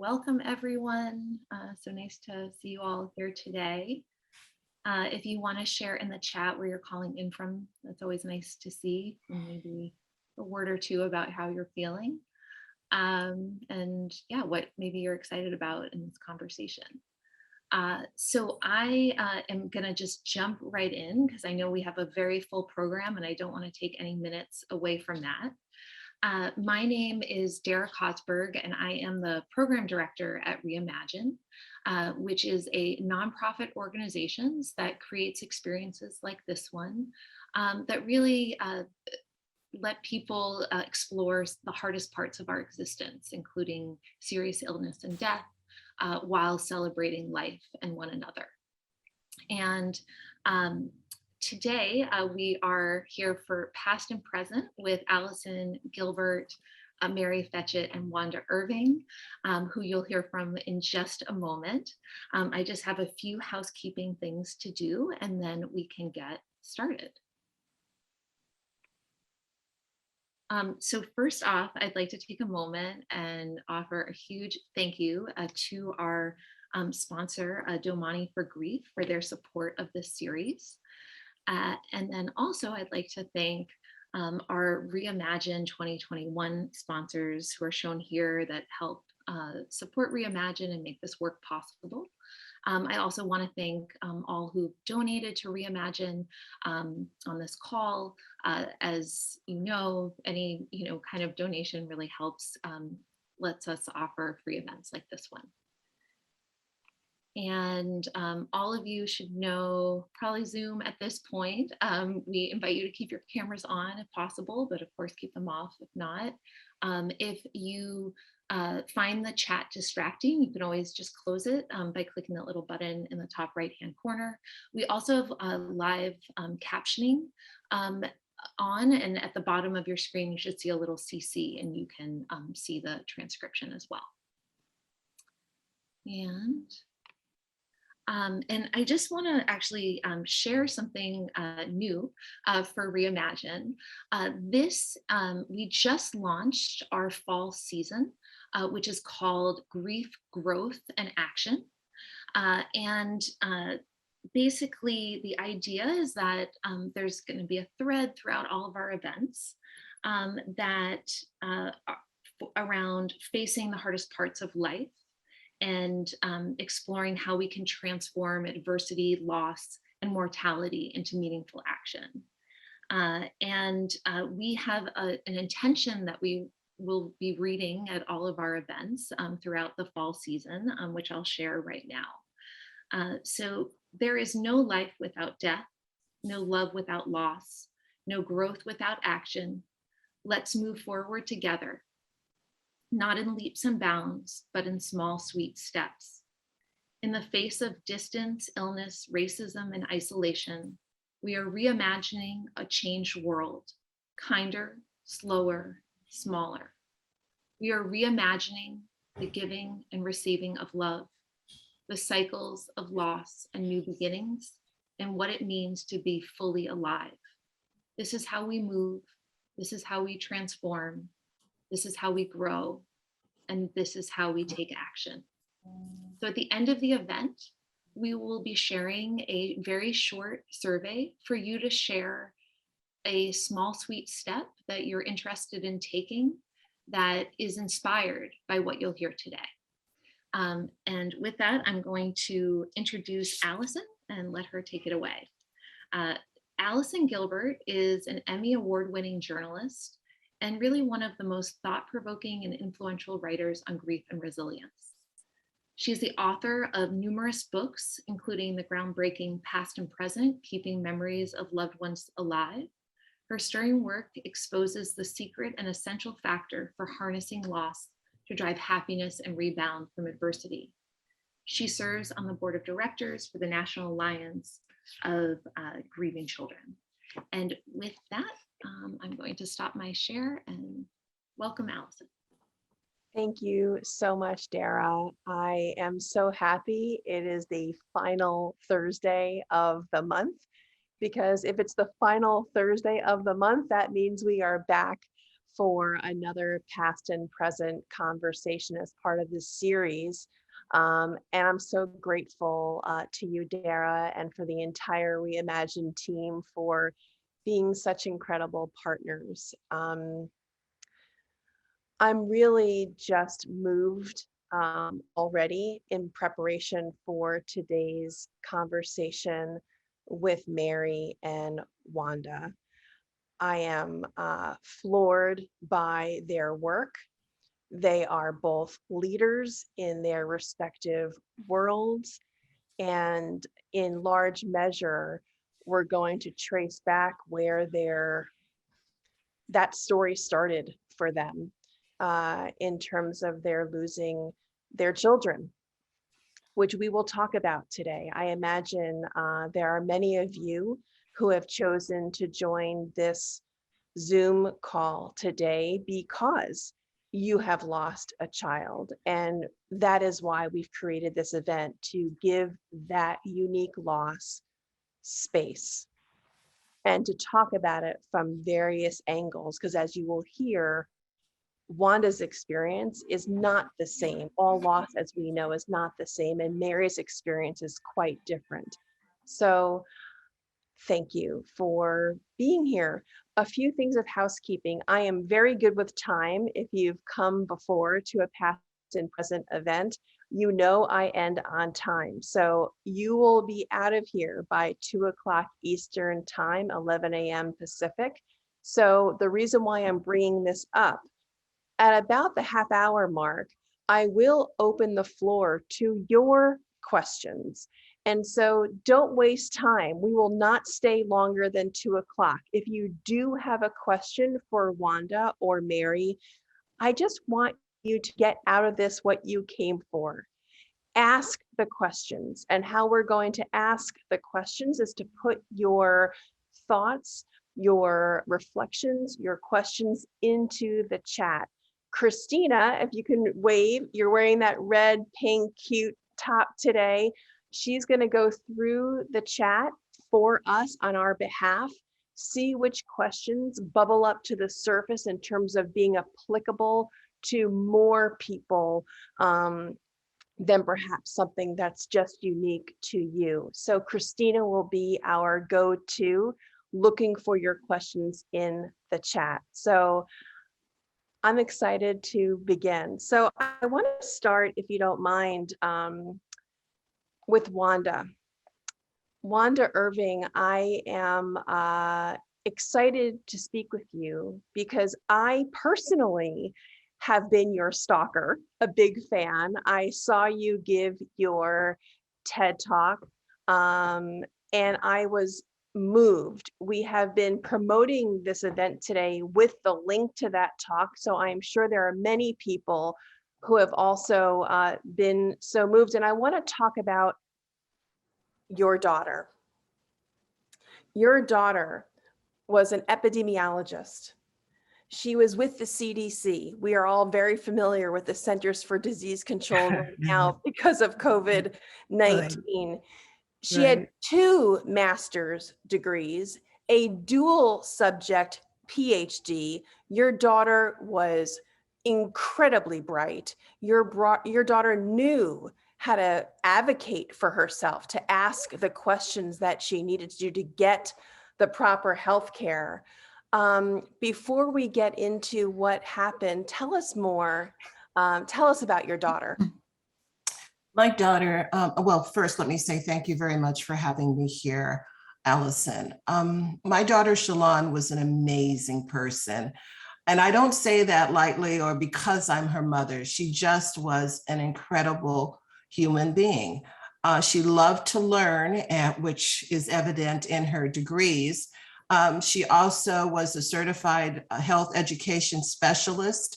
welcome everyone. So nice to see you all here today. If you want to share in the chat where you're calling in from, that's always nice to see, and maybe a word or two about how you're feeling. And yeah, what maybe you're excited about in this conversation. So I am going to just jump right in because I know we have a very full program and I don't want to take any minutes away from that. My name is Dara Kosberg, and I am the program director at Reimagine, which is a nonprofit organization that creates experiences like this one that really let people explore the hardest parts of our existence, including serious illness and death, while celebrating life and one another. And today, we are here for Past and Present with Allison, Gilbert, Mary Fetchet, and Wanda Irving, who you'll hear from in just a moment. I just have a few housekeeping things to do, and then we can get started. So first off, I'd like to take a moment and offer a huge thank you to our sponsor, Domani for Grief, for their support of this series. And then also I'd like to thank our Reimagine 2021 sponsors who are shown here that help support Reimagine and make this work possible. I also want to thank all who donated to Reimagine on this call. As you know, any kind of donation really helps, lets us offer free events like this one. And all of you should know probably Zoom at this point. We invite you to keep your cameras on if possible, but of course keep them off if not. If you find the chat distracting, you can always just close it by clicking that little button in the top right hand corner. We also have live captioning on, and at the bottom of your screen you should see a little CC and you can see the transcription as well. And I just want to actually share something new for Reimagine. We just launched our fall season, which is called Grief, Growth, and Action. Basically, the idea is that there's going to be a thread throughout all of our events around facing the hardest parts of life, and exploring how we can transform adversity, loss, and mortality into meaningful action. We have an intention that we will be reading at all of our events throughout the fall season, which I'll share right now. So there is no life without death, no love without loss, no growth without action. Let's move forward together. Not in leaps and bounds, but in small, sweet steps. In the face of distance, illness, racism, and isolation, we are reimagining a changed world, kinder, slower, smaller. We are reimagining the giving and receiving of love, the cycles of loss and new beginnings, and what it means to be fully alive. This is how we move. This is how we transform. This is how we grow, and this is how we take action. So at the end of the event, we will be sharing a very short survey for you to share a small, sweet step that you're interested in taking that is inspired by what you'll hear today. And with that, I'm going to introduce Allison and let her take it away. Allison Gilbert is an Emmy Award-winning journalist and really one of the most thought-provoking and influential writers on grief and resilience. She's the author of numerous books, including the groundbreaking Past and Present, Keeping Memories of Loved Ones Alive. Her stirring work exposes the secret and essential factor for harnessing loss to drive happiness and rebound from adversity. She serves on the board of directors for the National Alliance of Grieving Children. And with that, I'm going to stop my share and welcome Allison. Thank you so much, Dara. I am so happy it is the final Thursday of the month, because if it's the final Thursday of the month, that means we are back for another past and present conversation as part of this series. And I'm so grateful to you, Dara, and for the entire Reimagine team for being such incredible partners. I'm really just moved already in preparation for today's conversation with Mary and Wanda. I am floored by their work. They are both leaders in their respective worlds, and in large measure, we're going to trace back where that story started for them in terms of their losing their children, which we will talk about today. I imagine there are many of you who have chosen to join this Zoom call today because you have lost a child. And that is why we've created this event, to give that unique loss space and to talk about it from various angles. Because as you will hear, Wanda's experience is not the same. All loss, as we know, is not the same, and Mary's experience is quite different. So thank you for being here. A few things of housekeeping. I am very good with time. If you've come before to a past and present event, you know I end on time. So you will be out of here by 2:00 Eastern time, 11 a.m. Pacific. So the reason why I'm bringing this up, at about the half-hour mark, I will open the floor to your questions. And so don't waste time. We will not stay longer than 2:00. If you do have a question for Wanda or Mary, I just want you to get out of this what you came for. Ask the questions. And how we're going to ask the questions is to put your thoughts, your reflections, your questions into the chat. Christina, if you can wave, you're wearing that red, pink, cute top today. She's going to go through the chat for us on our behalf, see which questions bubble up to the surface in terms of being applicable to more people than perhaps something that's just unique to you. So Christina will be our go-to, looking for your questions in the chat. So I'm excited to begin. So I want to start, if you don't mind, with Wanda. Wanda Irving, I am excited to speak with you because I personally have been your stalker, a big fan. I saw you give your TED Talk, and I was moved. We have been promoting this event today with the link to that talk, so I'm sure there are many people who have also been so moved. And I want to talk about your daughter. Your daughter was an epidemiologist. She was with the CDC. We are all very familiar with the Centers for Disease Control right now because of COVID-19. She had 2 master's degrees, a dual subject PhD. Your daughter was incredibly bright. Your daughter knew how to advocate for herself, to ask the questions that she needed to do to get the proper health care. Before we get into what happened, tell us more. Tell us about your daughter. My daughter, well, first, let me say thank you very much for having me here, Allison. My daughter, Shalon, was an amazing person. And I don't say that lightly or because I'm her mother. She just was an incredible human being. She loved to learn, which is evident in her degrees. She also was a certified health education specialist.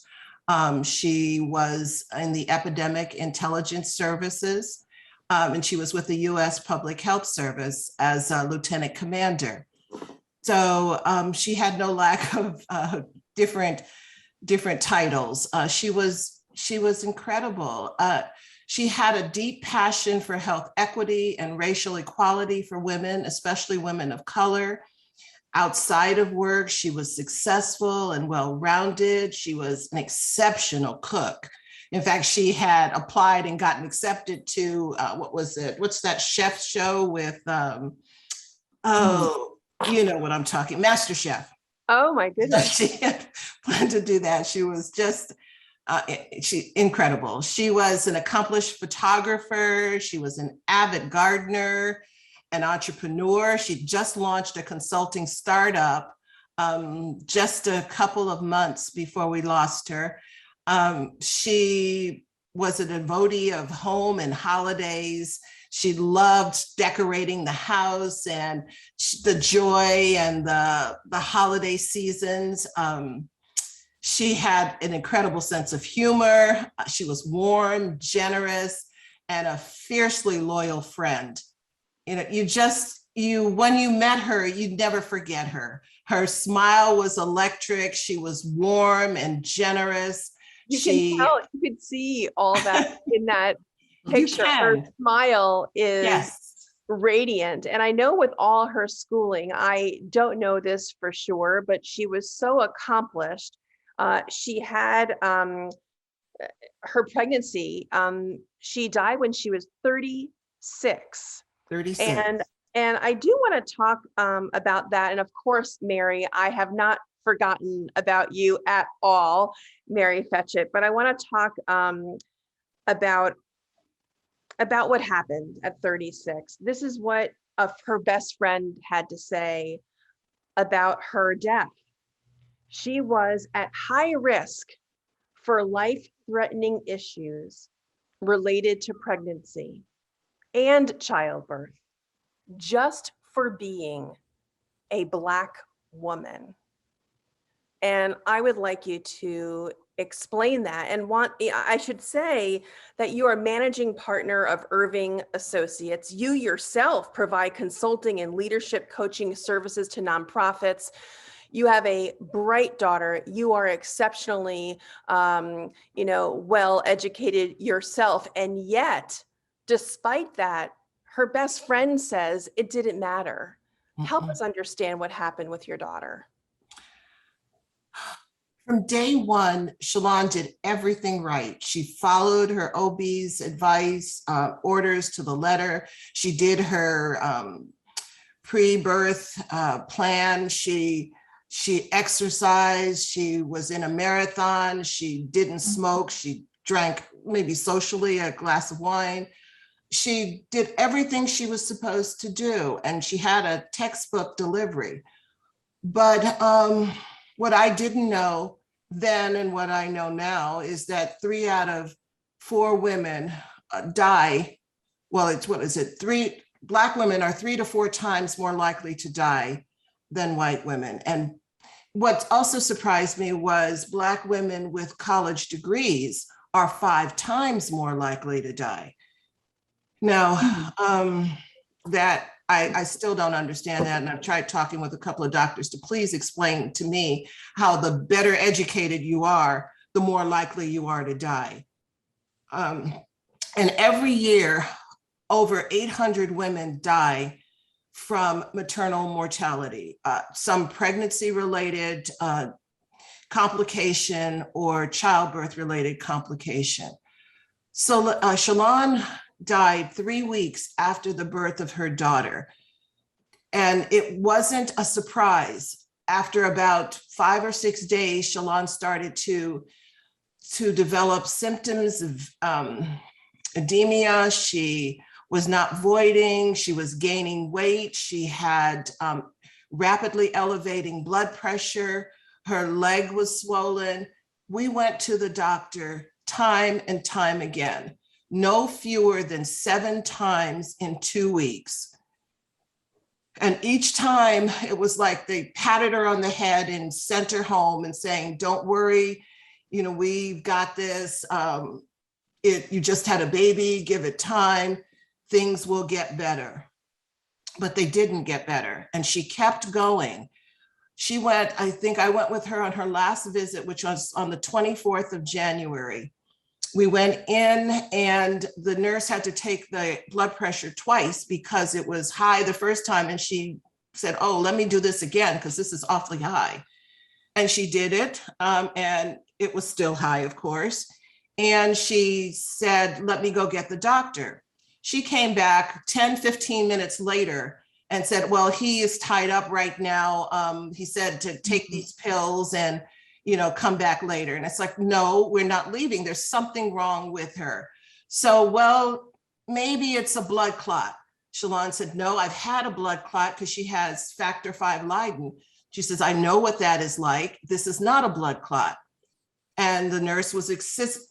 She was in the Epidemic Intelligence Services, and she was with the U.S. Public Health Service as a lieutenant commander. So she had no lack of different titles. She was incredible. She had a deep passion for health equity and racial equality for women, especially women of color. outside of work. She was successful and well-rounded. She was an exceptional cook. In fact, she had applied and gotten accepted to, what was it? What's that chef show with, oh, you know what I'm talking, Master Chef. Oh my goodness. She had planned to do that. She was just incredible. She was an accomplished photographer. She was an avid gardener, an entrepreneur. She just launched a consulting startup just a couple of months before we lost her. She was a devotee of home and holidays. She loved decorating the house and the joy and the holiday seasons. She had an incredible sense of humor. She was warm, generous, and a fiercely loyal friend. You know, when you met her, you'd never forget her. Her smile was electric. She was warm and generous. You can tell, you could see all that in that picture. Her smile is radiant. And I know with all her schooling, I don't know this for sure, but she was so accomplished. She had her pregnancy. She died when she was 36. 36. And I do want to talk about that. And of course, Mary, I have not forgotten about you at all, Mary Fetchet, but I want to talk about what happened at 36. This is what her best friend had to say about her death. She was at high risk for life-threatening issues related to pregnancy and childbirth, just for being a Black woman. And I would like you to explain that, and I should say that you are managing partner of Irving Associates. You yourself provide consulting and leadership coaching services to nonprofits. You have a bright daughter. You are exceptionally, well educated yourself. And yet, despite that, her best friend says it didn't matter. Help us understand what happened with your daughter. From day one, Shalon did everything right. She followed her OB's advice, orders to the letter. She did her pre-birth plan. She exercised. She was in a marathon. She didn't smoke. She drank maybe socially a glass of wine. She did everything she was supposed to do, and she had a textbook delivery. But what I didn't know then and what I know now is that 3 out of 4 women die. Well, it's, what is it? Black women are 3 to 4 times more likely to die than white women. And what also surprised me was Black women with college degrees are 5 times more likely to die. Now, that I still don't understand that. And I've tried talking with a couple of doctors to please explain to me how the better educated you are, the more likely you are to die. And every year, over 800 women die from maternal mortality, some pregnancy related complication or childbirth related complication. So Shalon died 3 weeks after the birth of her daughter. And it wasn't a surprise. After about 5 or 6 days, Shalon started to develop symptoms of edema. She was not voiding. She was gaining weight. She had rapidly elevating blood pressure. Her leg was swollen. We went to the doctor time and time again. No fewer than 7 times in 2 weeks. And each time it was like they patted her on the head and sent her home and saying, don't worry, we've got this. You just had a baby, give it time, things will get better. But they didn't get better. And she kept going. She went, I think I went with her on her last visit, which was on the 24th of January. We went in and the nurse had to take the blood pressure twice because it was high the first time and she said, oh, let me do this again because this is awfully high. And she did it, and it was still high, of course. And she said, let me go get the doctor. She came back 10, 15 minutes later and said, well, he is tied up right now. He said to take these pills and, come back later. And it's like, no, we're not leaving. There's something wrong with her. So, well, maybe it's a blood clot. Shalon said, no, I've had a blood clot because she has factor V Leiden. She says, I know what that is like. This is not a blood clot. And the nurse was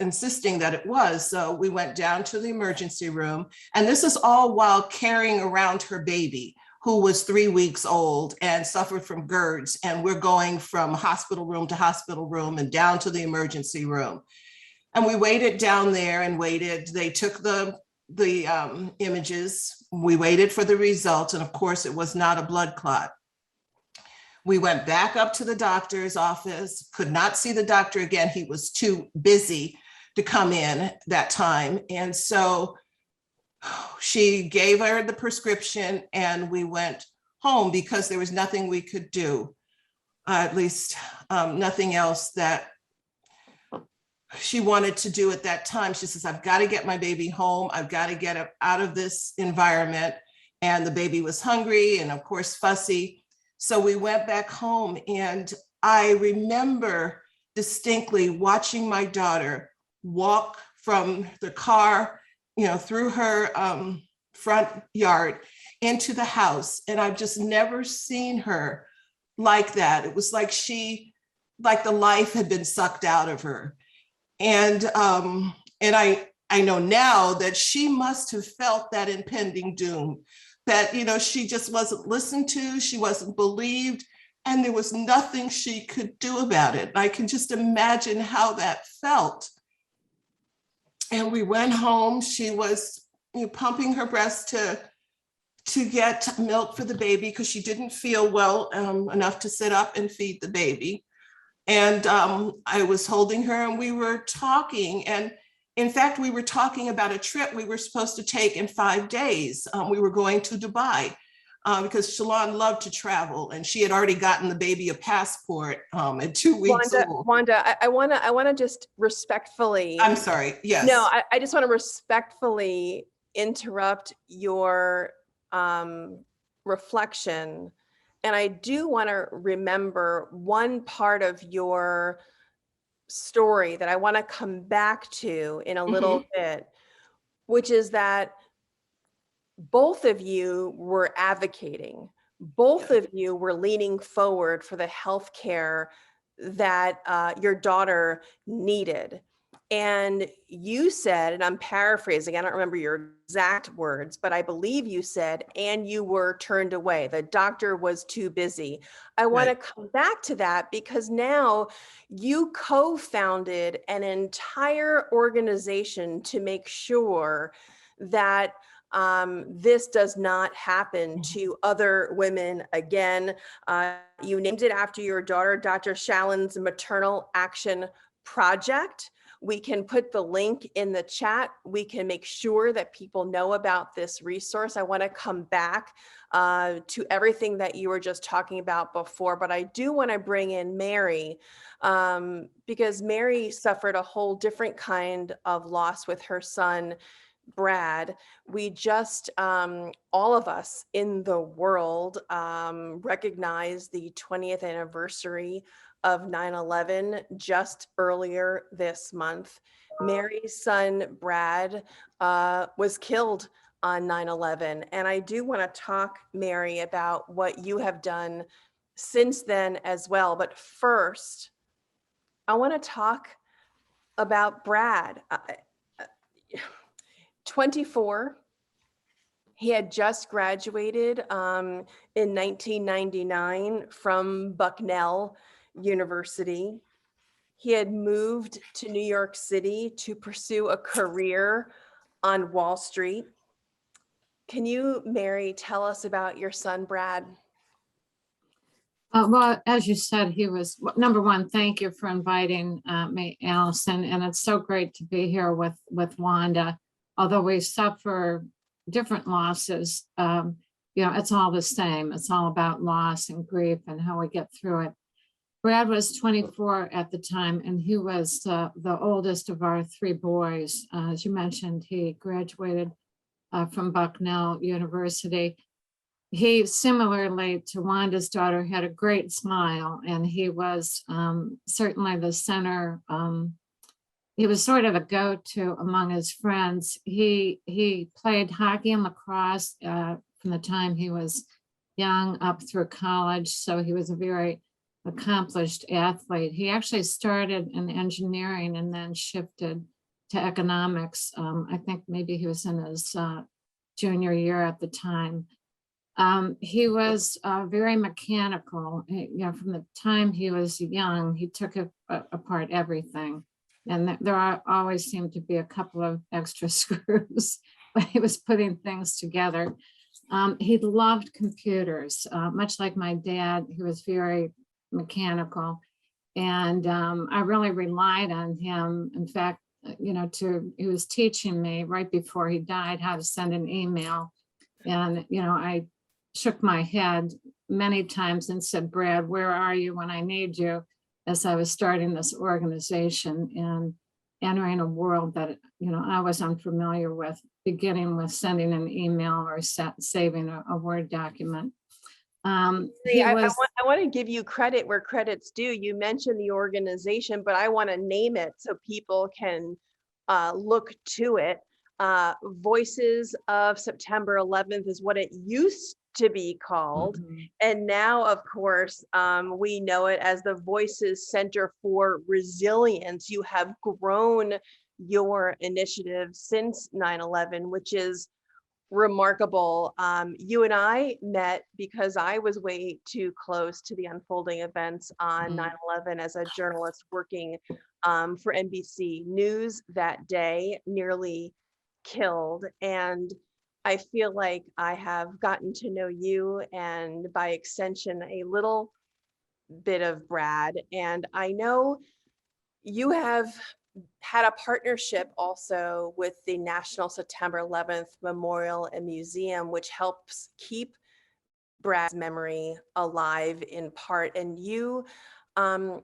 insisting that it was. So we went down to the emergency room. And this is all while carrying around her baby, who was 3 weeks old and suffered from GERDs. And we're going from hospital room to hospital room and down to the emergency room. And we waited down there and waited. They took the images. We waited for the results. And of course, it was not a blood clot. We went back up to the doctor's office, could not see the doctor again. He was too busy to come in that time. And so she gave her the prescription and we went home because there was nothing we could do, at least nothing else that she wanted to do at that time. She says, I've got to get my baby home. I've got to get her out of this environment. And the baby was hungry and of course fussy. So we went back home and I remember distinctly watching my daughter walk from the car, through her front yard into the house. And I've just never seen her like that. It was like like the life had been sucked out of her. And I know now that she must have felt that impending doom, that, she just wasn't listened to, she wasn't believed, and there was nothing she could do about it. I can just imagine how that felt. And we went home. She was pumping her breast to get milk for the baby because she didn't feel well enough to sit up and feed the baby. And I was holding her and we were talking. And in fact, we were talking about a trip we were supposed to take in 5 days. We were going to Dubai because Shalon loved to travel and she had already gotten the baby a passport at 2 weeks old. Wanda, I want to just respectfully. I'm sorry. Yes. No, I just want to respectfully interrupt your reflection. And I do want to remember one part of your story that I want to come back to in a little bit, which is that both of you were advocating, both of you were leaning forward for the healthcare that your daughter needed. And you said, and I'm paraphrasing, I don't remember your exact words, but I believe you said, and you were turned away. The doctor was too busy. I want to come back to that because now you co-founded an entire organization to make sure that this does not happen to other women again. You named it after your daughter, Dr. Shallon's Maternal Action Project. We can put the link in the chat. We can make sure that people know about this resource. I want to come back to everything that you were just talking about before, but I do want to bring in Mary because Mary suffered a whole different kind of loss with her son, Brad. We just, all of us in the world recognize the 20th anniversary of 9/11 just earlier this month. Mary's son, Brad, was killed on 9/11. And I do want to talk, Mary, about what you have done since then as well. But first, I want to talk about Brad. 24. He had just graduated in 1999 from Bucknell University. He had moved to New York City to pursue a career on Wall Street. Can you, Mary, tell us about your son, Brad? Well, as you said, he was, number one, thank you for inviting me, Allison. And it's so great to be here with Wanda. Although we suffer different losses, it's all the same. It's all about loss and grief and how we get through it. Brad was 24 at the time, and he was the oldest of our three boys. As you mentioned, he graduated from Bucknell University. He, similarly to Wanda's daughter, had a great smile, and he was certainly the center. He was sort of a go-to among his friends. He played hockey and lacrosse from the time he was young up through college, so he was a very accomplished athlete. He actually started in engineering and then shifted to economics. I think maybe he was in his junior year at the time. He was very mechanical. From the time he was young, he took apart everything. And there always seemed to be a couple of extra screws when he was putting things together. He loved computers, much like my dad, who was very mechanical. And I really relied on him. In fact, he was teaching me right before he died how to send an email. And, I shook my head many times and said, Brad, where are you when I need you? As I was starting this organization and entering a world that, I was unfamiliar with, beginning with sending an email or saving a Word document. I want to give you credit where credit's due. You mentioned the organization, but I want to name it so people can look to it. Voices of September 11th is what it used to be called. And now, of course, we know it as the Voices Center for Resilience. You have grown your initiative since 9/11, which is remarkable. You and I met because I was way too close to the unfolding events on 9/11 as a journalist working for NBC News that day, nearly killed. And I feel like I have gotten to know you, and by extension, a little bit of Brad. And I know you have had a partnership also with the National September 11th Memorial and Museum, which helps keep Brad's memory alive in part. And you, and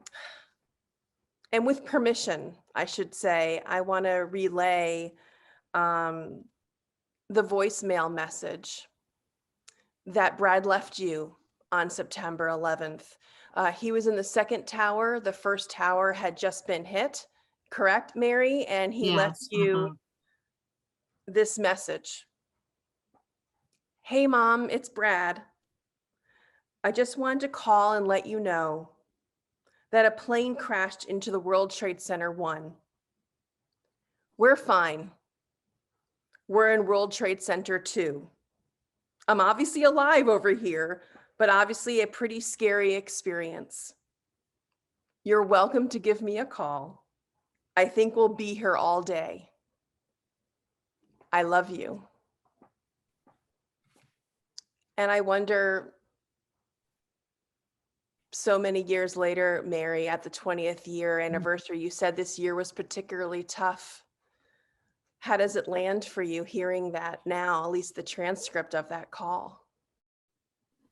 with permission, I should say, I want to relay the voicemail message that Brad left you on September 11th. He was in the second tower. The first tower had just been hit, correct, Mary? And he left you this message. Hey, Mom, it's Brad. I just wanted to call and let you know that a plane crashed into the World Trade Center 1. We're fine. We're in World Trade Center 2. I'm obviously alive over here, but obviously a pretty scary experience. You're welcome to give me a call. I think we'll be here all day. I love you. And I wonder, so many years later, Mary, at the 20th year anniversary, you said this year was particularly tough. How does it land for you hearing that now, at least the transcript of that call,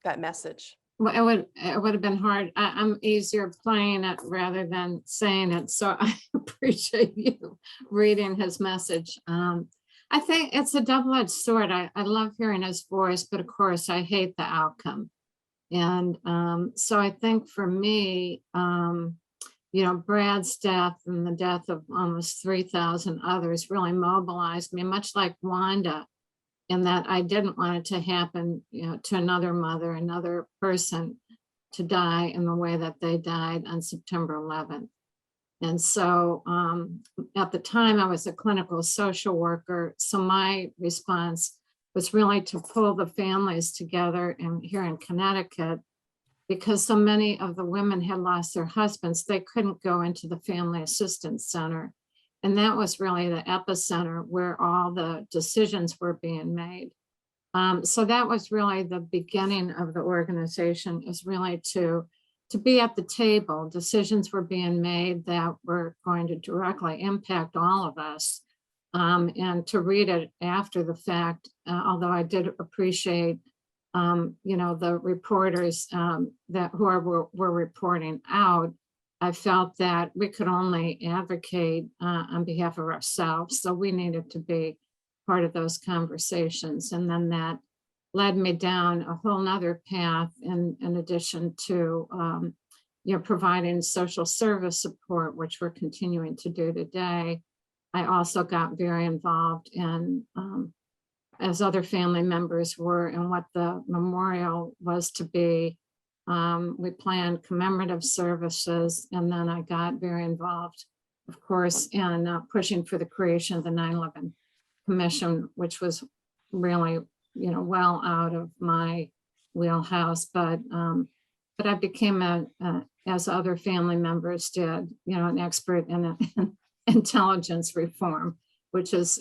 that message? Well, it would have been hard. I'm easier playing it rather than saying it. So I appreciate you reading his message. I think it's a double-edged sword. I love hearing his voice, but of course I hate the outcome. And so I think for me, Brad's death and the death of almost 3,000 others really mobilized me, much like Wanda, in that I didn't want it to happen, to another mother, another person to die in the way that they died on September 11th. And so at the time I was a clinical social worker. So my response was really to pull the families together here in Connecticut, because so many of the women had lost their husbands. They couldn't go into the Family Assistance Center. And that was really the epicenter where all the decisions were being made. So that was really the beginning of the organization, is really to be at the table. Decisions were being made that were going to directly impact all of us. And to read it after the fact, although I did appreciate the reporters that were reporting out, I felt that we could only advocate on behalf of ourselves. So we needed to be part of those conversations. And then that led me down a whole nother path in addition to providing social service support, which we're continuing to do today. I also got very involved in, as other family members were, in what the memorial was to be. We planned commemorative services, and then I got very involved, of course, in pushing for the creation of the 9/11 Commission, which was really, well out of my wheelhouse. But I became as other family members did, an expert in intelligence reform, which is,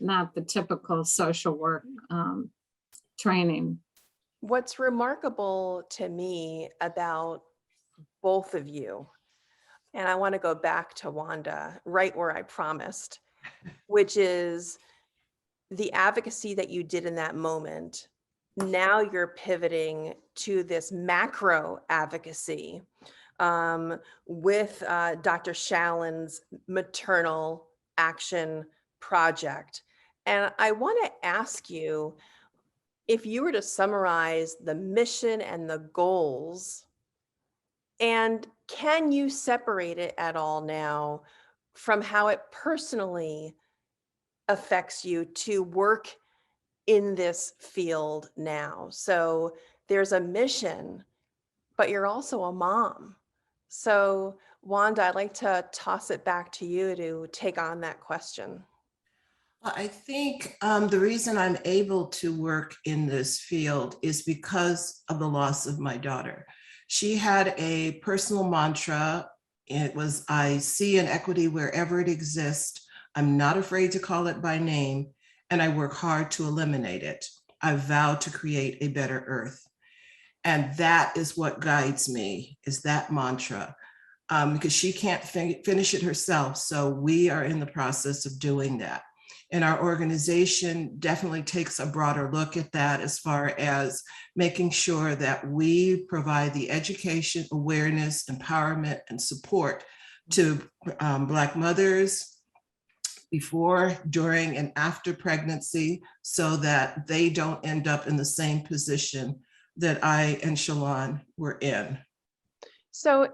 not the typical social work training. What's remarkable to me about both of you, and I want to go back to Wanda, right where I promised, which is the advocacy that you did in that moment. Now you're pivoting to this macro advocacy with Dr. Shallon's Maternal Action Project. And I want to ask you, if you were to summarize the mission and the goals, and can you separate it at all now from how it personally affects you to work in this field now? So there's a mission, but you're also a mom. So Wanda, I'd like to toss it back to you to take on that question. I think the reason I'm able to work in this field is because of the loss of my daughter. She had a personal mantra. It was, I see inequity wherever it exists. I'm not afraid to call it by name, and I work hard to eliminate it. I vow to create a better earth. And that is what guides me, is that mantra, because she can't finish it herself. So we are in the process of doing that. And our organization definitely takes a broader look at that, as far as making sure that we provide the education, awareness, empowerment, and support to Black mothers before, during, and after pregnancy, so that they don't end up in the same position that I and Shalon were in. So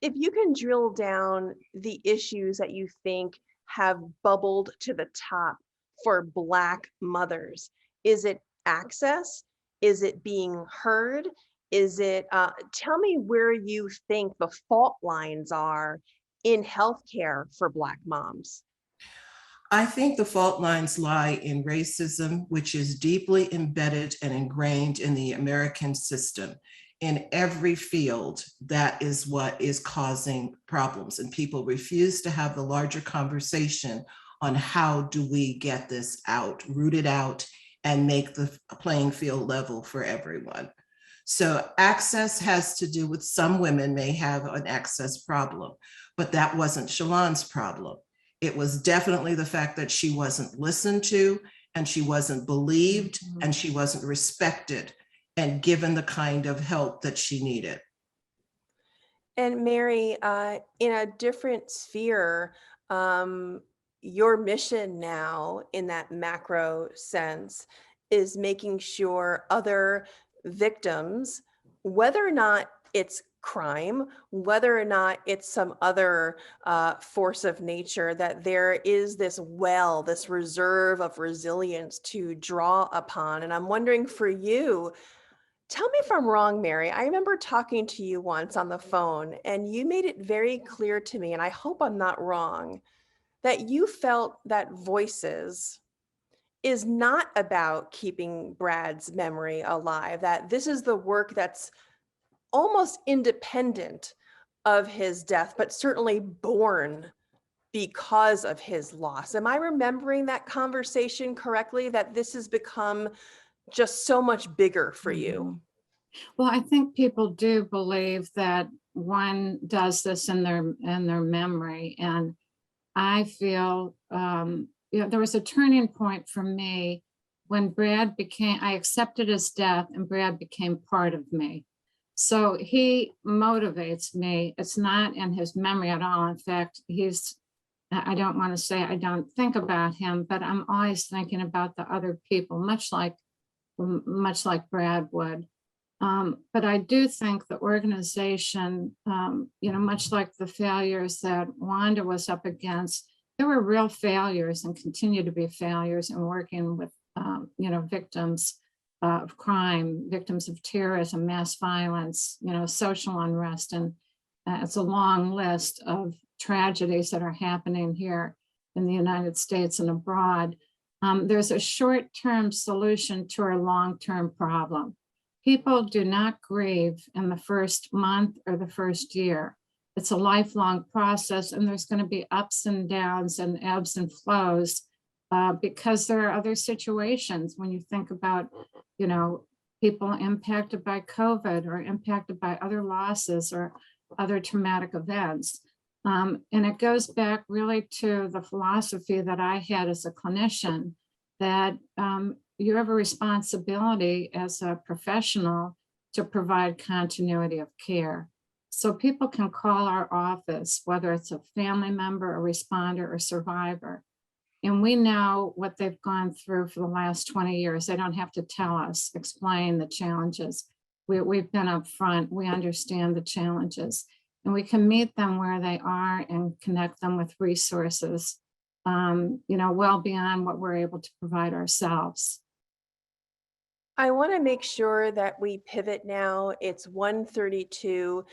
if you can drill down the issues that you think have bubbled to the top for Black mothers, is it access? Is it being heard? Is it, tell me where you think the fault lines are in healthcare for Black moms. I think the fault lines lie in racism, which is deeply embedded and ingrained in the American system. In every field, that is what is causing problems, and people refuse to have the larger conversation on how do we get this out, root it out, and make the playing field level for everyone. So access has to do with, some women may have an access problem, but that wasn't Shalon's problem. It was definitely the fact that she wasn't listened to, and she wasn't believed, and she wasn't respected and given the kind of help that she needed. And Mary, in a different sphere, your mission now in that macro sense is making sure other victims, whether or not it's crime, whether or not it's some other force of nature, that there is this well, this reserve of resilience to draw upon. And I'm wondering for you, tell me if I'm wrong, Mary. I remember talking to you once on the phone, and you made it very clear to me, and I hope I'm not wrong, that you felt that Voices is not about keeping Brad's memory alive, that this is the work that's almost independent of his death, but certainly born because of his loss. Am I remembering that conversation correctly, that this has become just so much bigger for you? Well, I think people do believe that one does this in their memory, and I feel there was a turning point for me when I accepted his death and Brad became part of me. So he motivates me. It's not in his memory at all. In fact, I don't want to say I don't think about him, but I'm always thinking about the other people, much like Brad would. But I do think the organization, much like the failures that Wanda was up against, there were real failures and continue to be failures in working with, victims of crime, victims of terrorism, mass violence, social unrest. And it's a long list of tragedies that are happening here in the United States and abroad. There's a short-term solution to a long-term problem. People do not grieve in the first month or the first year. It's a lifelong process, and there's going to be ups and downs and ebbs and flows because there are other situations when you think about, people impacted by COVID or impacted by other losses or other traumatic events. And it goes back really to the philosophy that I had as a clinician, that you have a responsibility as a professional to provide continuity of care. So people can call our office, whether it's a family member, a responder, or survivor. And we know what they've gone through for the last 20 years. They don't have to tell us, explain the challenges. We've been up front. We understand the challenges. And we can meet them where they are and connect them with resources, well beyond what we're able to provide ourselves. I want to make sure that we pivot now. It's 1:32,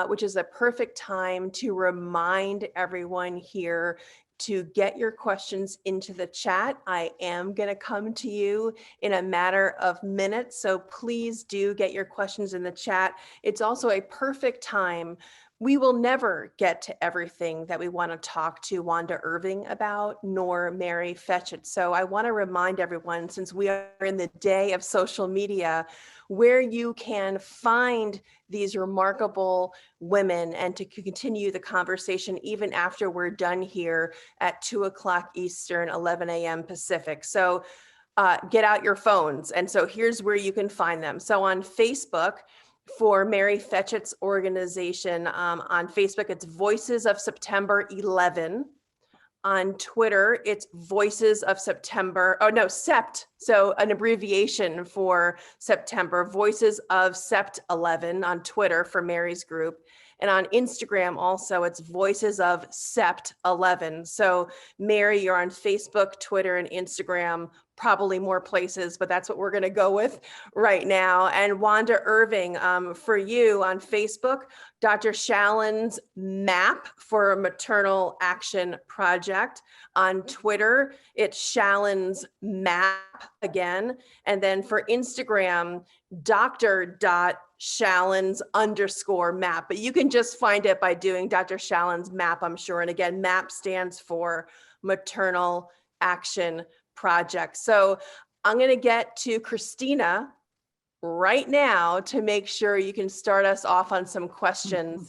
which is a perfect time to remind everyone here to get your questions into the chat. I am going to come to you in a matter of minutes, so please do get your questions in the chat. It's also a perfect time. We will never get to everything that we want to talk to Wanda Irving about, nor Mary Fetchet. So I want to remind everyone, since we are in the day of social media, where you can find these remarkable women and to continue the conversation even after we're done here at 2:00 Eastern, 11 a.m. Pacific. So get out your phones. And so here's where you can find them. So on Facebook, for Mary Fetchet's organization, on Facebook, it's Voices of September 11. On Twitter, it's Voices of September, SEPT, so an abbreviation for September, Voices of Sept 11 on Twitter for Mary's group. And on Instagram also, it's Voices of Sept 11. So Mary, you're on Facebook, Twitter, and Instagram, probably more places, but that's what we're gonna go with right now. And Wanda Irving, for you on Facebook, Dr. Shallon's MAP for Maternal Action Project. On Twitter, it's Shallon's MAP again. And then for Instagram, Dr.Shallon's_MAP, but you can just find it by doing Dr. Shallon's MAP, I'm sure. And again, MAP stands for Maternal Action Project. So I'm going to get to Christina right now to make sure you can start us off on some questions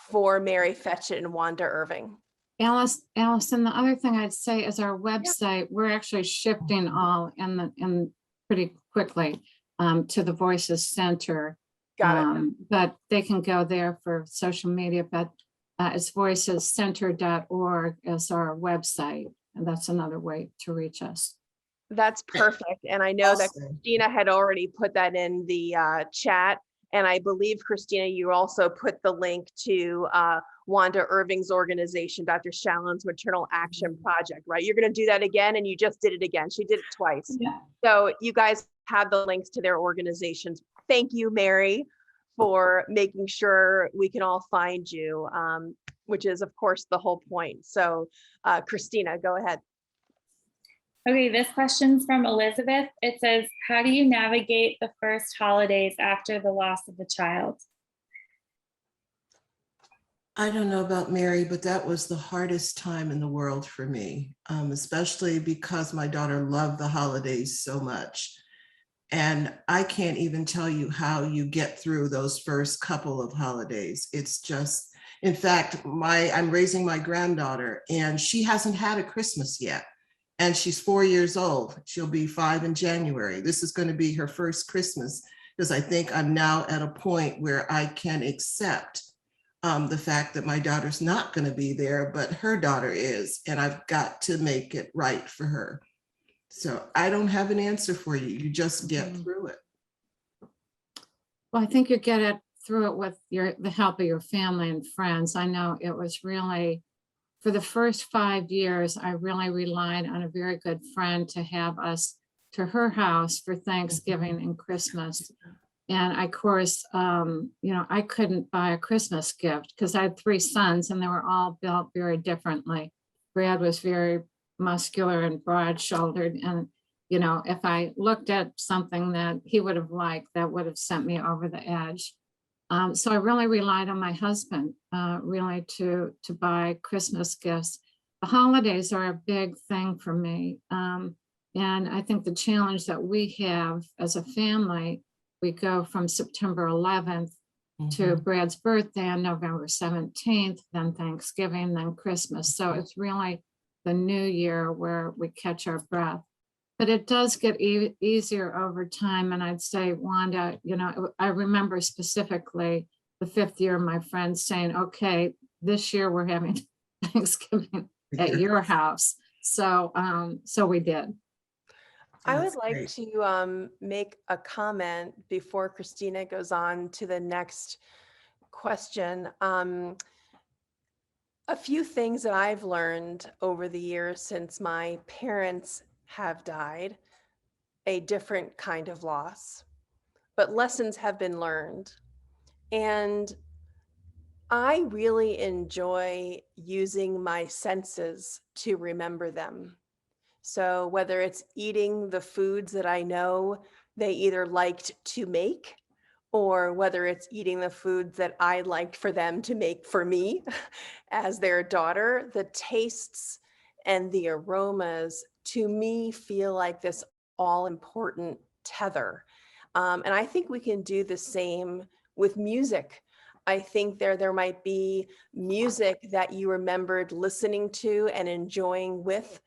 for Mary Fetchet and Wanda Irving. Allison, the other thing I'd say is our website, we're actually shifting all in pretty quickly to the Voices Center. Got it. But they can go there for social media, but it's voicescenter.org as our website. And that's another way to reach us. That's perfect. And I know that Christina had already put that in the chat. And I believe, Christina, you also put the link to Wanda Irving's organization, Dr. Shallon's Maternal Action Project, right? You're going to do that again, and you just did it again. She did it twice. Yeah. So you guys have the links to their organizations. Thank you, Mary, for making sure we can all find you, which is, of course, the whole point. So Christina, go ahead. Okay, this question's from Elizabeth. It says, how do you navigate the first holidays after the loss of the child? I don't know about Mary, but that was the hardest time in the world for me, especially because my daughter loved the holidays so much. And I can't even tell you how you get through those first couple of holidays. It's just, in fact, I'm raising my granddaughter and she hasn't had a Christmas yet. And she's 4 years old. She'll be 5 in January. This is going to be her first Christmas, because I think I'm now at a point where I can accept the fact that my daughter's not going to be there, but her daughter is, and I've got to make it right for her. So I don't have an answer for you. You just get through it. Well, I think you get it through it with the help of your family and friends. I know it was really, for the first 5 years, I really relied on a very good friend to have us to her house for Thanksgiving and Christmas. And of course, I couldn't buy a Christmas gift because I had 3 sons and they were all built very differently. Brad was very muscular and broad-shouldered. And, if I looked at something that he would have liked, that would have sent me over the edge. So I really relied on my husband, really to buy Christmas gifts. The holidays are a big thing for me. And I think the challenge that we have as a family, we go from September 11th to Brad's birthday on November 17th, then Thanksgiving, then Christmas. So it's really the new year where we catch our breath. But it does get easier over time. And I'd say, Wanda, I remember specifically the 5th year, my friends saying, okay, this year we're having Thanksgiving at your house. So we did. I would like to make a comment before Christina goes on to the next question. A few things that I've learned over the years since my parents have died, a different kind of loss, but lessons have been learned. And I really enjoy using my senses to remember them. So whether it's eating the foods that I know they either liked to make, or whether it's eating the foods that I liked for them to make for me as their daughter, the tastes and the aromas to me feel like this all important tether. And I think we can do the same with music. I think there might be music that you remembered listening to and enjoying with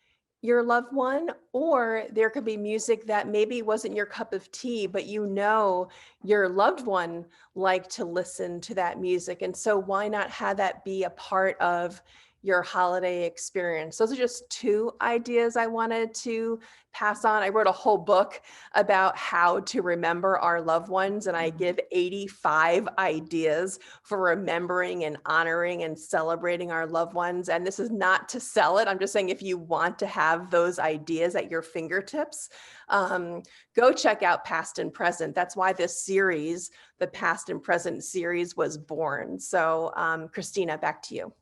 your loved one, or there could be music that maybe wasn't your cup of tea, but your loved one liked to listen to that music. And so why not have that be a part of your holiday experience? Those are just 2 ideas I wanted to pass on. I wrote a whole book about how to remember our loved ones, and I give 85 ideas for remembering and honoring and celebrating our loved ones. And this is not to sell it. I'm just saying, if you want to have those ideas at your fingertips, go check out Past and Present. That's why this series, the Past and Present series, was born. So Christina, back to you.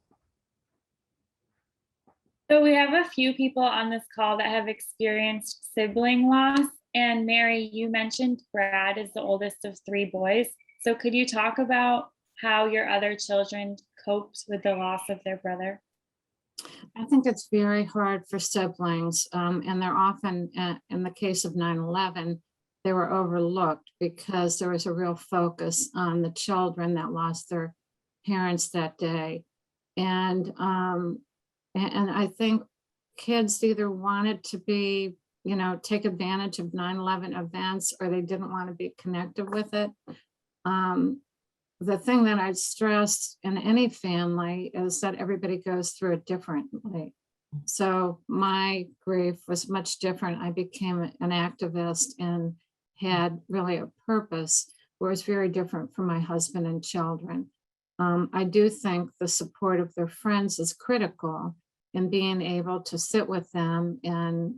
So we have a few people on this call that have experienced sibling loss. And Mary, you mentioned Brad is the oldest of 3 boys. So could you talk about how your other children coped with the loss of their brother? I think it's very hard for siblings. And they're often, in the case of 9/11, they were overlooked because there was a real focus on the children that lost their parents that day. And I think kids either wanted to be, take advantage of 9/11 events, or they didn't want to be connected with it. The thing that I stress in any family is that everybody goes through it differently. So my grief was much different. I became an activist and had really a purpose, where it's very different from my husband and children. I do think the support of their friends is critical in being able to sit with them and,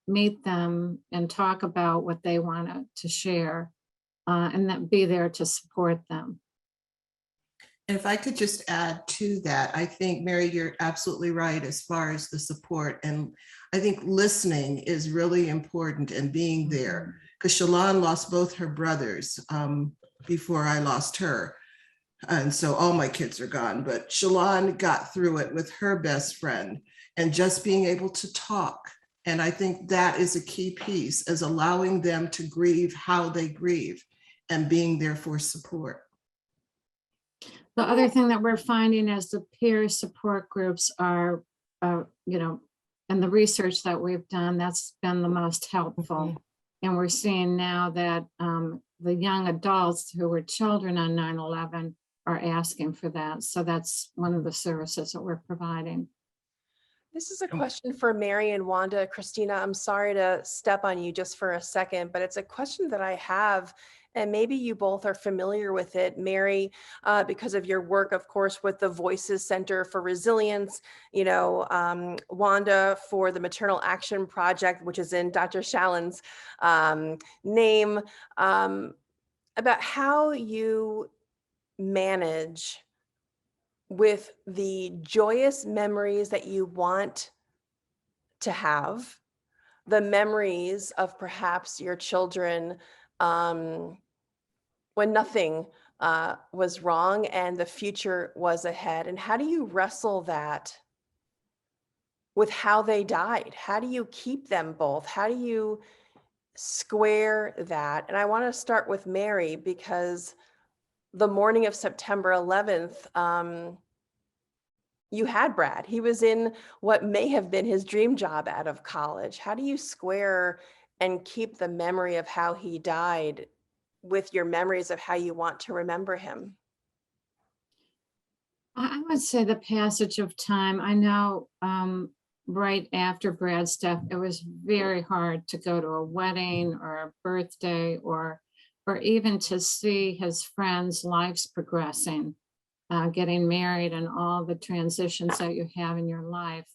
meet them and talk about what they want to share, and that be there to support them. And if I could just add to that, I think, Mary, you're absolutely right as far as the support. And I think listening is really important, and being there, because Shalon lost both her brothers before I lost her. And so all my kids are gone, but Shalon got through it with her best friend, and just being able to talk. And I think that is a key piece, is allowing them to grieve how they grieve and being there for support. The other thing that we're finding is the peer support groups are, and the research that we've done, that's been the most helpful. And we're seeing now that the young adults who were children on 9/11 are asking for that. So that's one of the services that we're providing. This is a question for Mary and Wanda. Christina, I'm sorry to step on you just for a second, but it's a question that I have, and maybe you both are familiar with it. Mary, because of your work, of course, with the Voices Center for Resilience, Wanda for the Maternal Action Project, which is in Dr. Shallon's name, about how you manage with the joyous memories that you want to have, the memories of perhaps your children when nothing was wrong and the future was ahead. And how do you wrestle that with how they died? How do you keep them both? How do you square that? And I want to start with Mary, because the morning of September 11th, you had Brad. He was in what may have been his dream job out of college. How do you square and keep the memory of how he died with your memories of how you want to remember him? I would say the passage of time. I know right after Brad's death, it was very hard to go to a wedding or a birthday or even to see his friends' lives progressing, getting married and all the transitions that you have in your life.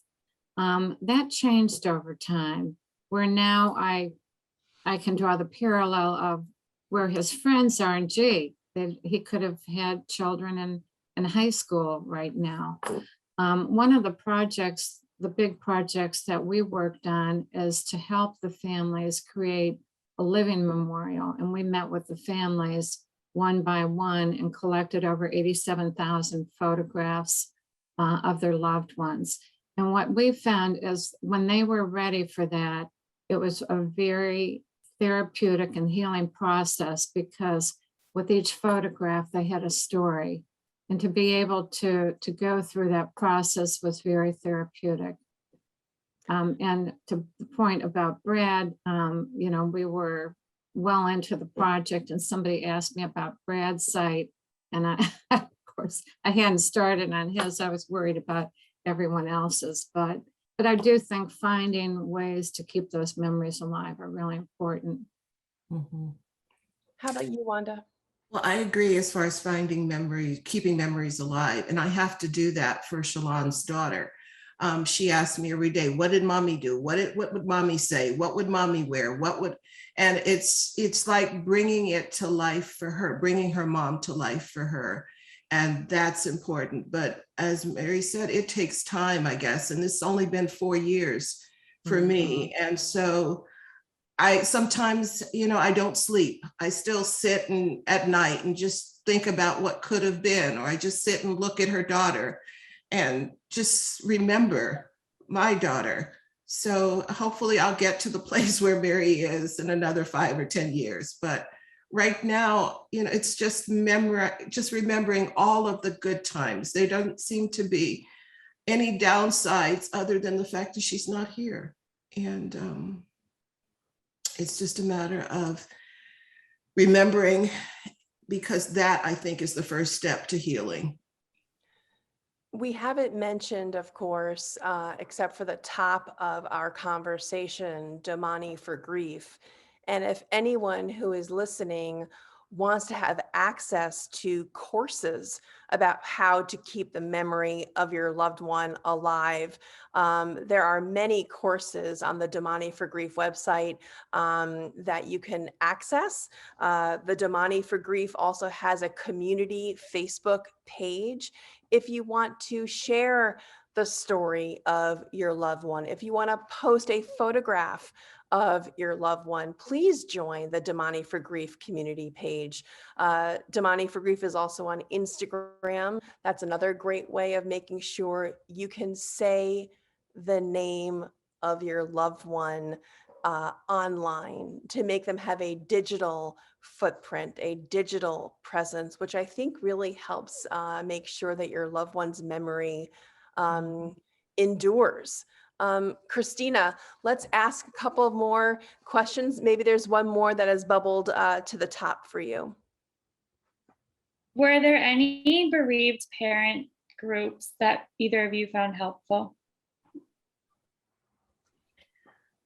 That changed over time, where now I can draw the parallel of where his friends are, and gee, that he could have had children in high school right now. One of the projects, the big projects that we worked on, is to help the families create a living memorial. And we met with the families one by one and collected over 87,000 photographs of their loved ones. And what we found is when they were ready for that, it was a very therapeutic and healing process, because with each photograph, they had a story. And to be able to go through that process was very therapeutic. And to the point about Brad, we were well into the project and somebody asked me about Brad's site. And I, of course, I hadn't started on his. I was worried about everyone else's, but I do think finding ways to keep those memories alive are really important. How about you, Wanda? Well, I agree as far as finding memories, keeping memories alive. And I have to do that for Shalon's daughter. She asked me every day, what did mommy do? What would mommy say? What would mommy wear? And it's like bringing it to life for her, bringing her mom to life for her. And that's important. But as Mary said, it takes time, I guess. And it's only been 4 years for me. And so I sometimes, I don't sleep. I still sit at night and just think about what could have been, or I just sit and look at her daughter and just remember my daughter. So hopefully I'll get to the place where Mary is in another 5 or 10 years. But right now, it's just remembering all of the good times. There doesn't seem to be any downsides other than the fact that she's not here. And it's just a matter of remembering, because that, I think, is the first step to healing. We haven't mentioned, of course, except for the top of our conversation, Domani for Grief. And if anyone who is listening wants to have access to courses about how to keep the memory of your loved one alive, there are many courses on the Domani for Grief website that you can access. The Domani for Grief also has a community Facebook page. If you want to share the story of your loved one, if you want to post a photograph of your loved one, please join the Domani for Grief community page. Domani for Grief is also on Instagram. That's another great way of making sure you can say the name of your loved one online, to make them have a digital footprint, a digital presence, which I think really helps make sure that your loved one's memory endures Christina, let's ask a couple of more questions. Maybe there's one more that has bubbled to the top for you. Were there any bereaved parent groups that either of you found helpful?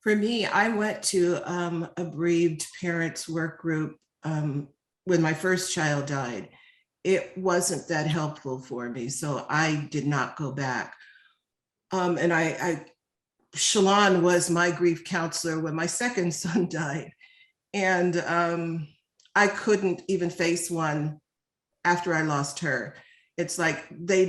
For me, I went to a bereaved parents work group when my first child died. It wasn't that helpful for me, so I did not go back. And Shalon was my grief counselor when my second son died. And I couldn't even face one after I lost her. It's like I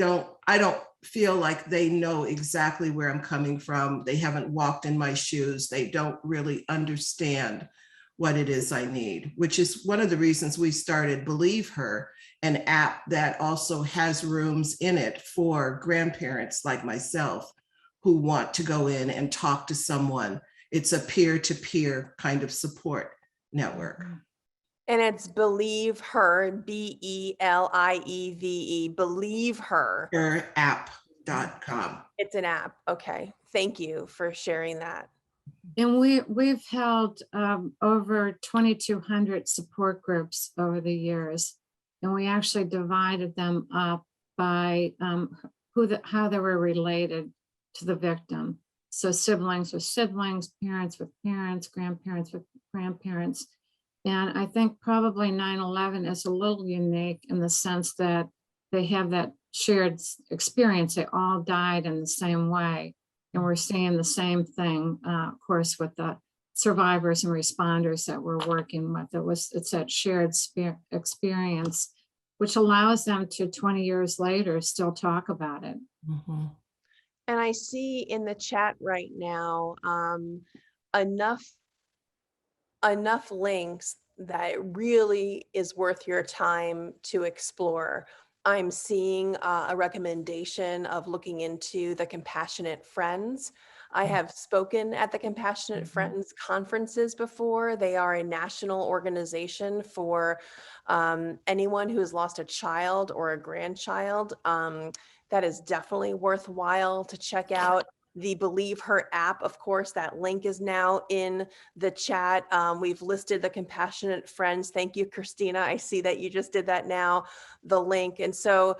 don't feel like they know exactly where I'm coming from. They haven't walked in my shoes. They don't really understand what it is I need, which is one of the reasons we started Believe Her, an app that also has rooms in it for grandparents like myself who want to go in and talk to someone. It's a peer-to-peer kind of support network. And it's Believe Her, BELIEVE, Believe Her. App.com. It's an app. Okay. Thank you for sharing that. And we've held over 2,200 support groups over the years. And we actually divided them up by how they were related to the victim. So siblings with siblings, parents with parents, grandparents with grandparents. And I think probably 9/11 is a little unique in the sense that they have that shared experience. They all died in the same way. And we're seeing the same thing, of course, with the survivors and responders that we're working with. It's that shared experience, which allows them to 20 years later still talk about it. Mm-hmm. And I see in the chat right now enough links that it really is worth your time to explore. I'm seeing a recommendation of looking into the Compassionate Friends. I have spoken at the Compassionate Friends conferences before. They are a national organization for anyone who has lost a child or a grandchild. That is definitely worthwhile to check out. The Believe Her app, of course, that link is now in the chat. We've listed the Compassionate Friends. Thank you, Christina. I see that you just did that now, the link. And so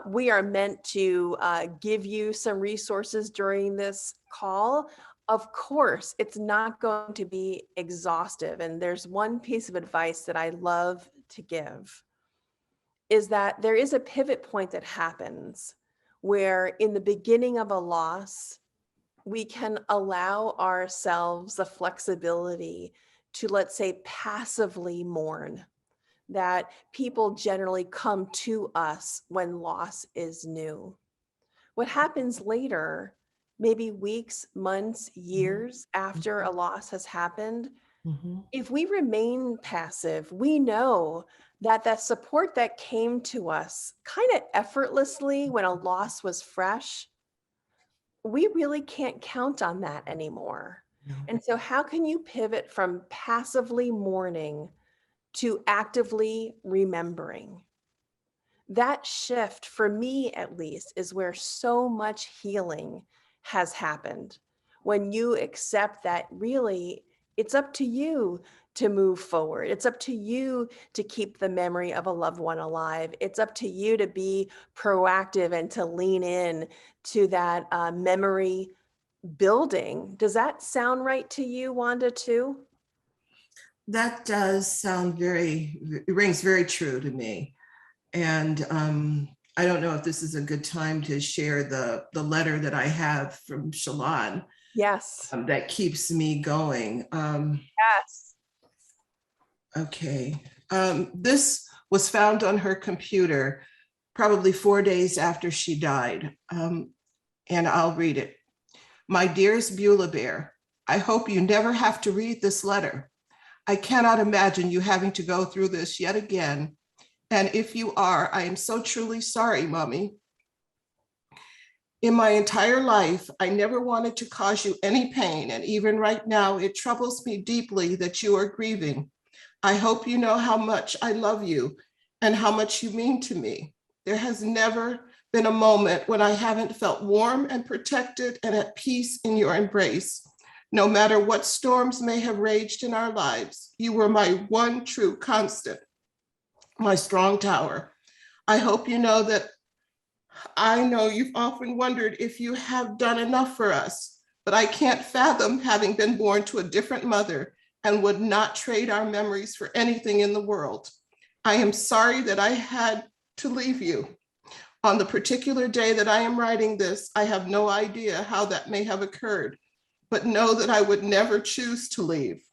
we are meant to give you some resources during this call. Of course, it's not going to be exhaustive. And there's one piece of advice that I love to give, is that there is a pivot point that happens where in the beginning of a loss, we can allow ourselves the flexibility to, let's say, passively mourn. That people generally come to us when loss is new. What happens later, maybe weeks, months, years after a loss has happened, if we remain passive, we know that that support that came to us kind of effortlessly when a loss was fresh, we really can't count on that anymore. No. And so how can you pivot from passively mourning to actively remembering? That shift, for me at least, is where so much healing has happened. When you accept that really it's up to you to move forward. It's up to you to keep the memory of a loved one alive. It's up to you to be proactive and to lean in to that memory building. Does that sound right to you, Wanda, too? That does sound it rings very true to me. And I don't know if this is a good time to share the letter that I have from Shalon. Yes. That keeps me going. Yes. Okay. This was found on her computer probably 4 days after she died. And I'll read it. My dearest Beulah Bear, I hope you never have to read this letter. I cannot imagine you having to go through this yet again. And if you are, I am so truly sorry, Mommy. In my entire life, I never wanted to cause you any pain. And even right now, it troubles me deeply that you are grieving. I hope you know how much I love you and how much you mean to me. There has never been a moment when I haven't felt warm and protected and at peace in your embrace. No matter what storms may have raged in our lives, you were my one true constant, my strong tower. I hope you know that I know you've often wondered if you have done enough for us, but I can't fathom having been born to a different mother and would not trade our memories for anything in the world. I am sorry that I had to leave you. On the particular day that I am writing this, I have no idea how that may have occurred, but know that I would never choose to leave.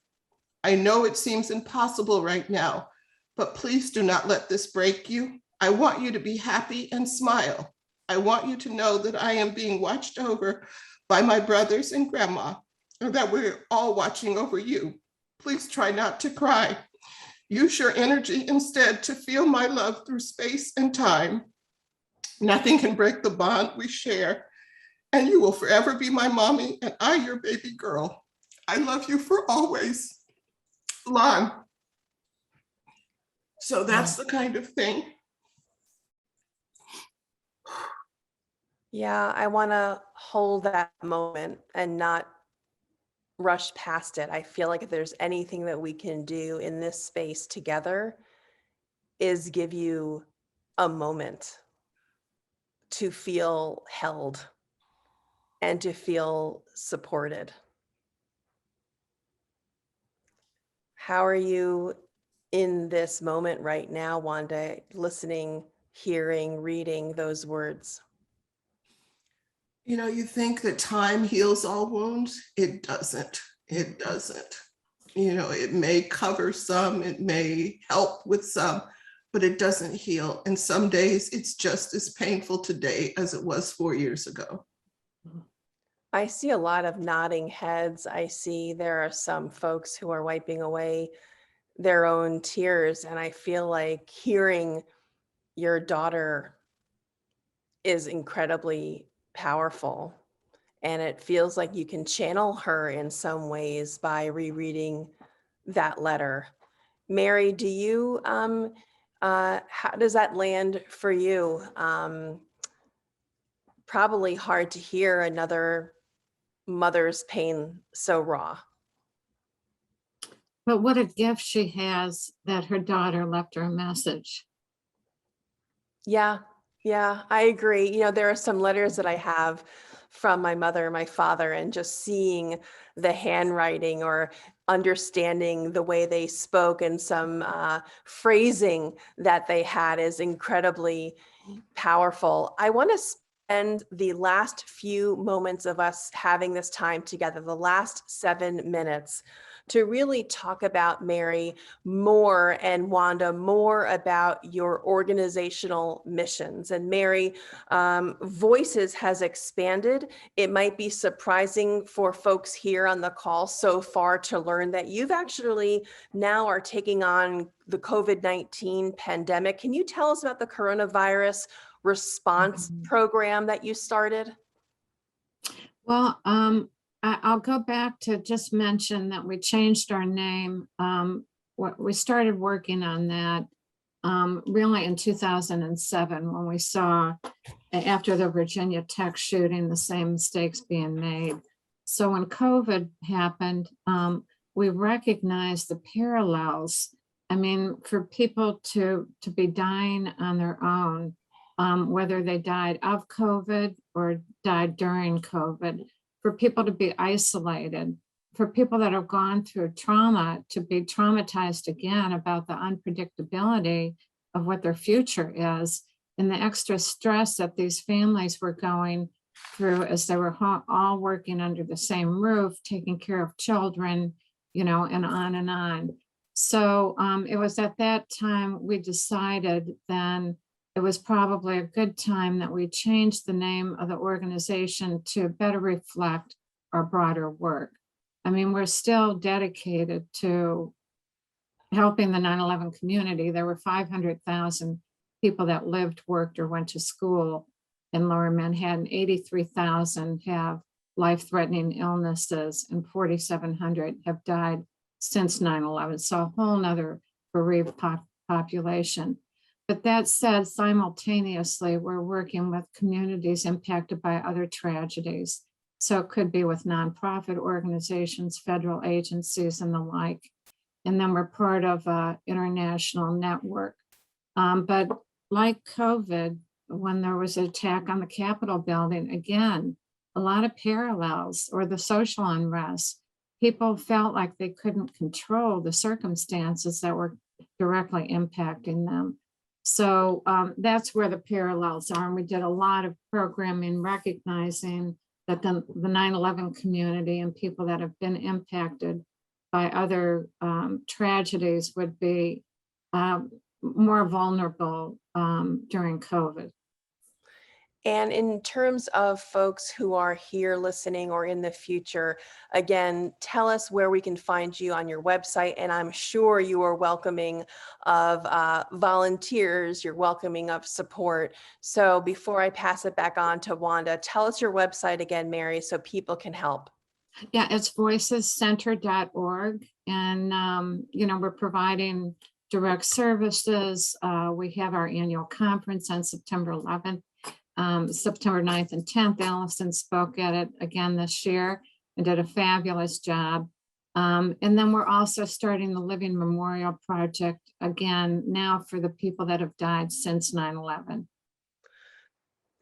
I know it seems impossible right now, but please do not let this break you. I want you to be happy and smile. I want you to know that I am being watched over by my brothers and grandma, and that we're all watching over you. Please try not to cry. Use your energy instead to feel my love through space and time. Nothing can break the bond we share, and you will forever be my mommy and I your baby girl. I love you for always. Lon. So that's the kind of thing. Yeah, I want to hold that moment and not rush past it. I feel like if there's anything that we can do in this space together is give you a moment to feel held and to feel supported. How are you in this moment right now, Wanda, listening, hearing, reading those words? You know, you think that time heals all wounds. It doesn't. It doesn't. You know, it may cover some, it may help with some, but it doesn't heal. And some days it's just as painful today as it was 4 years ago. I see a lot of nodding heads. I see there are some folks who are wiping away their own tears. And I feel like hearing your daughter is incredibly powerful. And it feels like you can channel her in some ways by rereading that letter. Mary, do you, how does that land for you? Probably hard to hear another mother's pain so raw. But what a gift she has that her daughter left her a message. Yeah, I agree. You know, there are some letters that I have from my mother and my father, and just seeing the handwriting or understanding the way they spoke and some phrasing that they had is incredibly powerful. I want to spend the last few moments of us having this time together, the last 7 minutes, to really talk about, Mary, more, and Wanda, more about your organizational missions. And Mary, Voices has expanded. It might be surprising for folks here on the call so far to learn that you've actually now are taking on the COVID-19 pandemic. Can you tell us about the coronavirus response program that you started? Well, I'll go back to just mention that we changed our name. We started working on that really in 2007 when we saw, after the Virginia Tech shooting, the same mistakes being made. So when COVID happened, we recognized the parallels. I mean, for people to be dying on their own, whether they died of COVID or died during COVID, for people to be isolated, for people that have gone through trauma to be traumatized again about the unpredictability of what their future is, and the extra stress that these families were going through as they were all working under the same roof, taking care of children, you know, and on and on. So it was at that time we decided then it was probably a good time that we changed the name of the organization to better reflect our broader work. I mean, we're still dedicated to helping the 9/11 community. There were 500,000 people that lived, worked, or went to school in Lower Manhattan. 83,000 have life-threatening illnesses, and 4,700 have died since 9/11. So a whole nother bereaved population. But that said, simultaneously, we're working with communities impacted by other tragedies. So it could be with nonprofit organizations, federal agencies, and the like. And then we're part of an international network. But like COVID, when there was an attack on the Capitol building, again, a lot of parallels, or the social unrest. People felt like they couldn't control the circumstances that were directly impacting them. So that's where the parallels are. And we did a lot of programming recognizing that the 9/11 community and people that have been impacted by other tragedies would be more vulnerable during COVID. And in terms of folks who are here listening or in the future, again, tell us where we can find you on your website. And I'm sure you are welcoming of volunteers, you're welcoming of support. So before I pass it back on to Wanda, tell us your website again, Mary, so people can help. Yeah, it's voicescenter.org. And, we're providing direct services. We have our annual conference on September 11th. September 9th and 10th, Allison spoke at it again this year and did a fabulous job. And then we're also starting the Living Memorial Project again now for the people that have died since 9/11.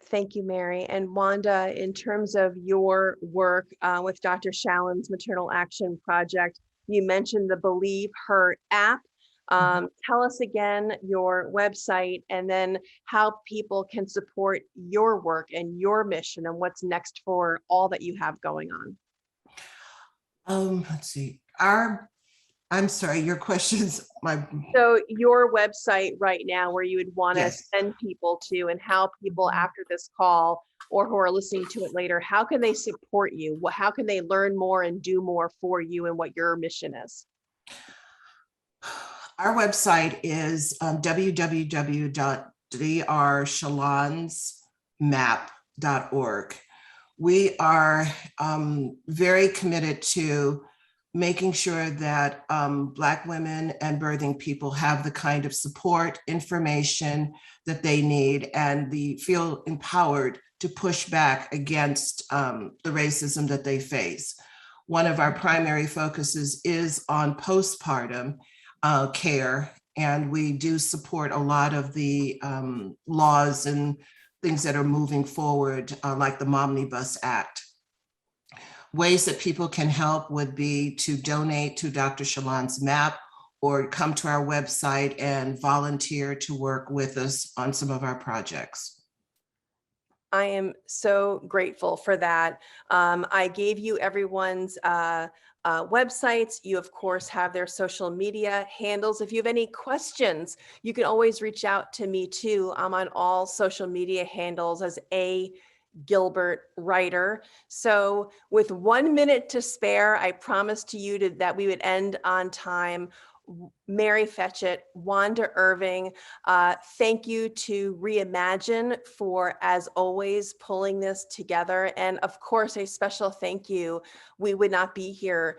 Thank you, Mary. And Wanda, in terms of your work with Dr. Shallon's Maternal Action Project, you mentioned the Believe Her app. Tell us again your website and then how people can support your work and your mission and what's next for all that you have going on. Let's see. I'm sorry, your questions. So your website right now where you would want to Yes. send people to, and how people after this call or who are listening to it later, how can they support you? How can they learn more and do more for you and what your mission is? Our website is www.drshalonsmap.org. We are very committed to making sure that Black women and birthing people have the kind of support, information that they need, and feel empowered to push back against the racism that they face. One of our primary focuses is on postpartum care, and we do support a lot of the laws and things that are moving forward, like the Momnibus Act. Ways that people can help would be to donate to Dr. Shallon's MAP or come to our website and volunteer to work with us on some of our projects. I am so grateful for that. I gave you everyone's websites. You, of course, have their social media handles. If you have any questions, you can always reach out to me too. I'm on all social media handles as A. Gilbert writer. So with 1 minute to spare, I promised to you that we would end on time. Mary Fetchet, Wanda Irving, thank you to Reimagine for, as always, pulling this together. And of course, a special thank you. We would not be here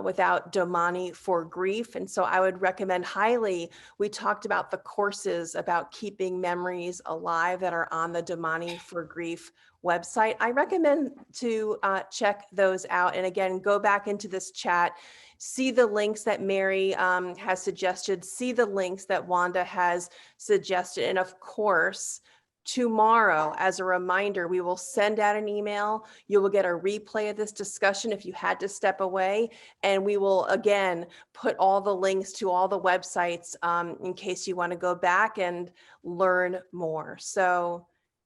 without Domani for Grief. And so I would recommend highly, we talked about the courses about keeping memories alive that are on the Domani for Grief website. I recommend to check those out. And again, go back into this chat, see the links that Mary has suggested, see the links that Wanda has suggested. And of course, tomorrow, as a reminder, we will send out an email. You will get a replay of this discussion if you had to step away. And we will, again, put all the links to all the websites in case you want to go back and learn more. So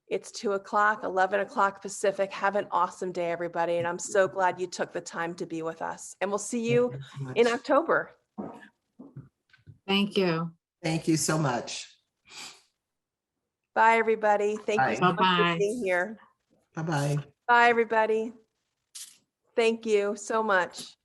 it's 2 o'clock, 11 o'clock Pacific. Have an awesome day, everybody. And I'm so glad you took the time to be with us. And we'll see you in October. Thank you. Thank you so much. Bye, everybody. Thank you so much Bye-bye. for being here. Bye-bye. Bye, everybody. Thank you so much.